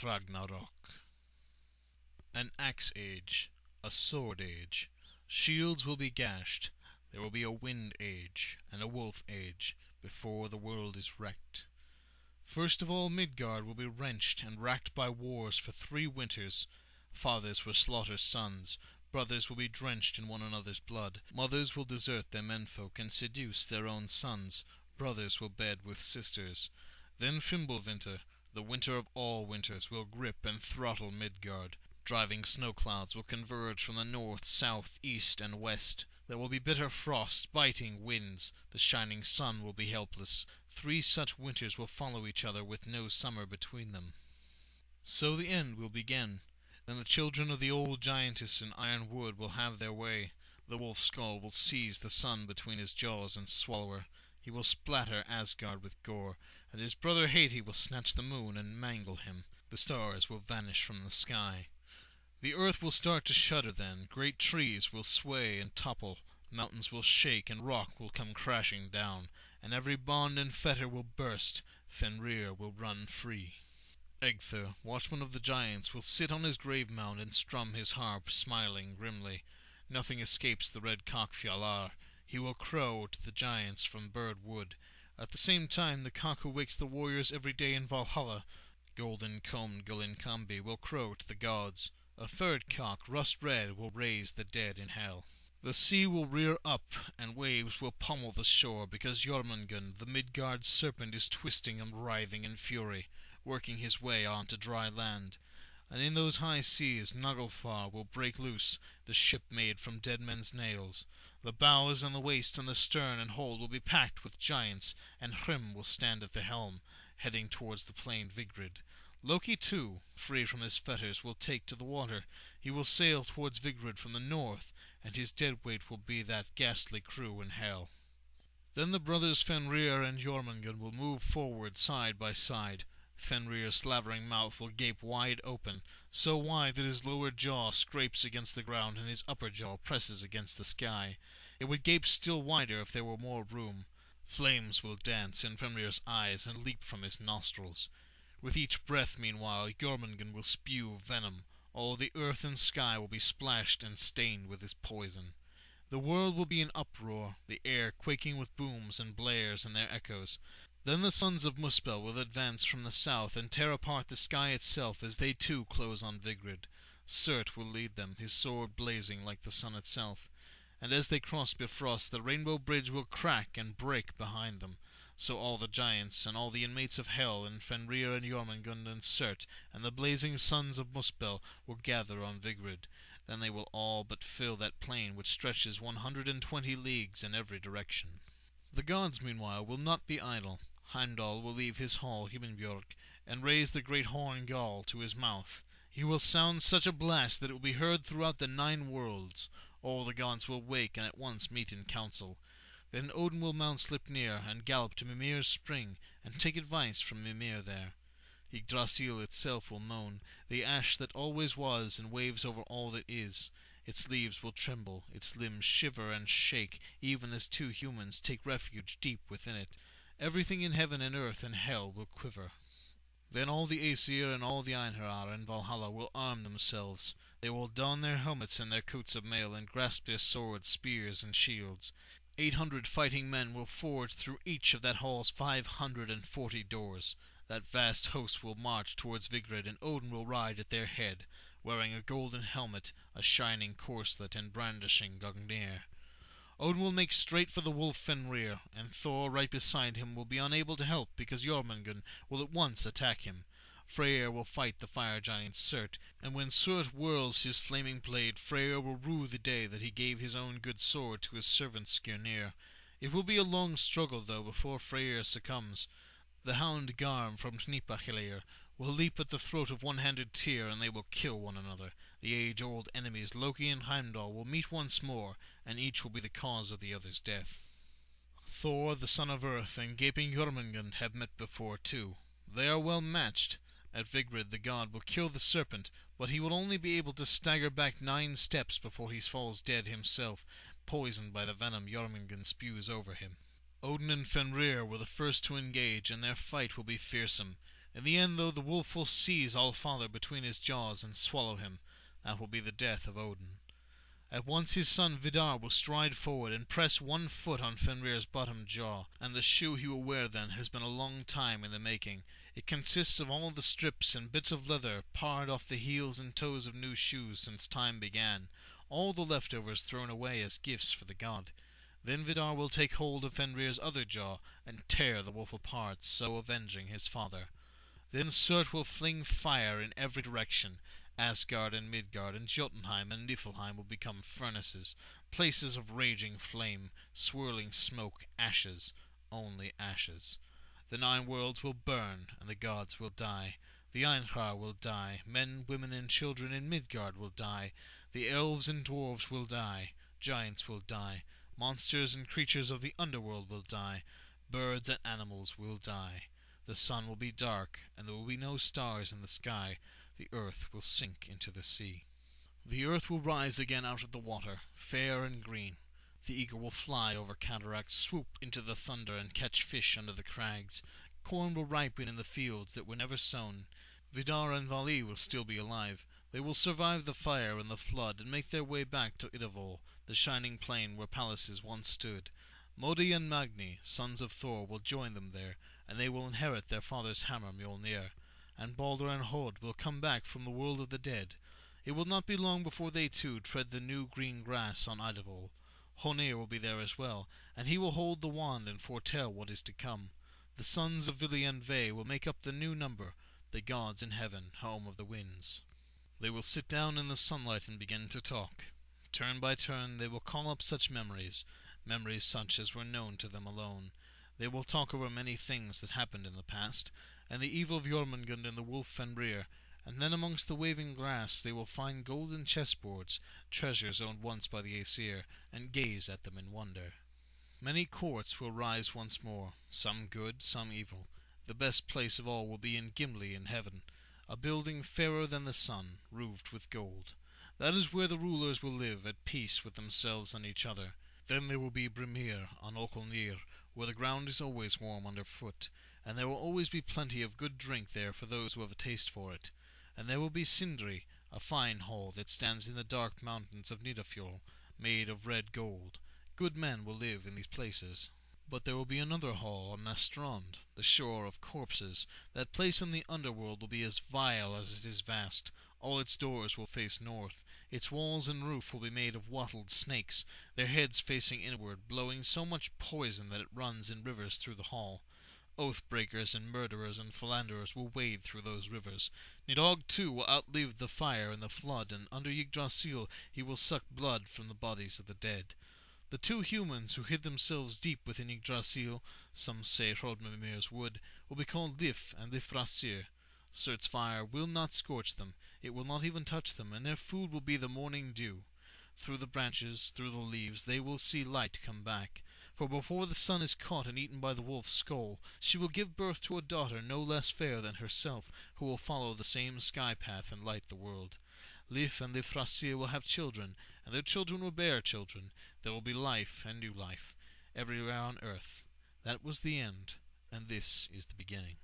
Ragnorok. An axe age, a sword age. Shields will be gashed. There will be a wind age, and a wolf age, before the world is wrecked. First of all Midgard will be wrenched and racked by wars for 3 winters. Fathers will slaughter sons, brothers will be drenched in one another's blood, mothers will desert their menfolk and seduce their own sons, brothers will bed with sisters. Then Fimbulwinter, the winter of all winters, will grip and throttle Midgard. Driving snow clouds will converge from the north, south, east, and west. There will be bitter frosts, biting winds. The shining sun will be helpless. 3 such winters will follow each other with no summer between them. So the end will begin. Then the children of the old giantess in iron wood will have their way. The wolf skull will seize the sun between his jaws and swallow her. He will splatter Asgard with gore, and his brother Hati will snatch the moon and mangle him. The stars will vanish from the sky. The earth will start to shudder then. Great trees will sway and topple. Mountains will shake and rock will come crashing down, and every bond and fetter will burst. Fenrir will run free. Egther, watchman of the giants, will sit on his grave mound and strum his harp, smiling grimly. Nothing escapes the red cock Fjalar. He will crow to the giants from Bird Wood. At the same time, the cock who wakes the warriors every day in Valhalla, golden-combed Gullinkambi, will crow to the gods. A 3rd cock, rust-red, will raise the dead in hell. The sea will rear up, and waves will pummel the shore, because Jormungand, the Midgard serpent, is twisting and writhing in fury, working his way onto dry land. And in those high seas Naglfar will break loose, the ship made from dead men's nails. The bows and the waist and the stern and hold will be packed with giants, and Hrym will stand at the helm, heading towards the plain Vigrid. Loki, too, free from his fetters, will take to the water. He will sail towards Vigrid from the north, and his deadweight will be that ghastly crew in hell. Then the brothers Fenrir and Jormungand will move forward side by side. Fenrir's slavering mouth will gape wide open, so wide that his lower jaw scrapes against the ground and his upper jaw presses against the sky. It would gape still wider if there were more room. Flames will dance in Fenrir's eyes and leap from his nostrils. With each breath, meanwhile, Jormungand will spew venom. All the earth and sky will be splashed and stained with his poison. The world will be in uproar, the air quaking with booms and blares and their echoes. Then the sons of Muspel will advance from the south and tear apart the sky itself as they too close on Vigrid. Surt will lead them, his sword blazing like the sun itself. And as they cross Bifrost, the rainbow bridge will crack and break behind them. So all the giants and all the inmates of Hel and Fenrir and Jormungand and Surt and the blazing sons of Muspel will gather on Vigrid. Then they will all but fill that plain which stretches 120 leagues in every direction. The gods, meanwhile, will not be idle. Heimdall will leave his hall Himinbjörg and raise the great horn Gall to his mouth. He will sound such a blast that it will be heard throughout the 9 worlds. All the gods will wake and at once meet in council. Then Odin will mount Sleipnir and gallop to Mimir's spring and take advice from Mimir there. Yggdrasil itself will moan, the ash that always was and waves over all that is. Its leaves will tremble, its limbs shiver and shake, even as 2 humans take refuge deep within it. Everything in heaven and earth and hell will quiver. Then all the Aesir and all the Einherjar in Valhalla will arm themselves. They will don their helmets and their coats of mail and grasp their swords, spears, and shields. 800 fighting men will forge through each of that hall's 540 doors. That vast host will march towards Vigrid, and Odin will ride at their head, wearing a golden helmet, a shining corslet, and brandishing Gungnir. Odin will make straight for the wolf Fenrir, and Thor right beside him will be unable to help because Jormungand will at once attack him. Freyr will fight the fire giant Surt, and when Surt whirls his flaming blade, Freyr will rue the day that he gave his own good sword to his servant Skirnir. It will be a long struggle, though, before Freyr succumbs. The hound Garm from Hnipahlir will leap at the throat of one-handed Tyr, and they will kill one another. The age-old enemies Loki and Heimdall will meet once more, and each will be the cause of the other's death. Thor, the son of Earth, and gaping Jormungand have met before, too. They are well matched. At Vigrid the god will kill the serpent, but he will only be able to stagger back 9 steps before he falls dead himself, poisoned by the venom Jormungand spews over him. Odin and Fenrir were the first to engage, and their fight will be fearsome. In the end, though, the wolf will seize All-Father between his jaws and swallow him. That will be the death of Odin. At once his son Vidar will stride forward and press one foot on Fenrir's bottom jaw, and the shoe he will wear then has been a long time in the making. It consists of all the strips and bits of leather pared off the heels and toes of new shoes since time began, all the leftovers thrown away as gifts for the god. Then Vidar will take hold of Fenrir's other jaw and tear the wolf apart, so avenging his father. Then Surt will fling fire in every direction. Asgard and Midgard and Jotunheim and Niflheim will become furnaces, places of raging flame, swirling smoke, ashes, only ashes. The 9 worlds will burn, and the gods will die. The Einhar will die, men, women, and children in Midgard will die. The elves and dwarves will die, giants will die, monsters and creatures of the underworld will die, birds and animals will die. The sun will be dark, and there will be no stars in the sky. The earth will sink into the sea. The earth will rise again out of the water, fair and green. The eagle will fly over cataracts, swoop into the thunder, and catch fish under the crags. Corn will ripen in the fields that were never sown. Vidar and Vali will still be alive. They will survive the fire and the flood, and make their way back to Idavol, the shining plain where palaces once stood. Modi and Magni, sons of Thor, will join them there, and they will inherit their father's hammer Mjolnir. And Balder and Hod will come back from the world of the dead. It will not be long before they too tread the new green grass on Idavol. Honir will be there as well, and he will hold the wand and foretell what is to come. The sons of Vili and Ve will make up the new number, the gods in heaven, home of the winds. They will sit down in the sunlight and begin to talk. Turn by turn they will call up such memories such as were known to them alone. They will talk over many things that happened in the past, and the evil of Jormungand and the wolf Fenrir, and then amongst the waving grass they will find golden chessboards, treasures owned once by the Aesir, and gaze at them in wonder. Many courts will rise once more, some good, some evil. The best place of all will be in Gimli in heaven, a building fairer than the sun, roofed with gold. That is where the rulers will live, at peace with themselves and each other. Then there will be Brimir on Okolnir, where the ground is always warm underfoot, and there will always be plenty of good drink there for those who have a taste for it. And there will be Sindri, a fine hall that stands in the dark mountains of Nidafjord, made of red gold. Good men will live in these places. But there will be another hall on Nastrond, the shore of corpses. That place in the underworld will be as vile as it is vast. All its doors will face north. Its walls and roof will be made of wattled snakes, their heads facing inward, blowing so much poison that it runs in rivers through the hall. Oath-breakers and murderers and philanderers will wade through those rivers. Nidhogg too will outlive the fire and the flood, and under Yggdrasil he will suck blood from the bodies of the dead. The 2 humans who hid themselves deep within Yggdrasil, some say Hrodmimir's wood, will be called Lif and Lifrasir. Surt's fire will not scorch them, it will not even touch them, and their food will be the morning dew. Through the branches, through the leaves, they will see light come back. For before the sun is caught and eaten by the wolf's skull, she will give birth to a daughter no less fair than herself, who will follow the same sky path and light the world. Lif and Lifrasir will have children, and their children will bear children. There will be life and new life, everywhere on earth. That was the end, and this is the beginning.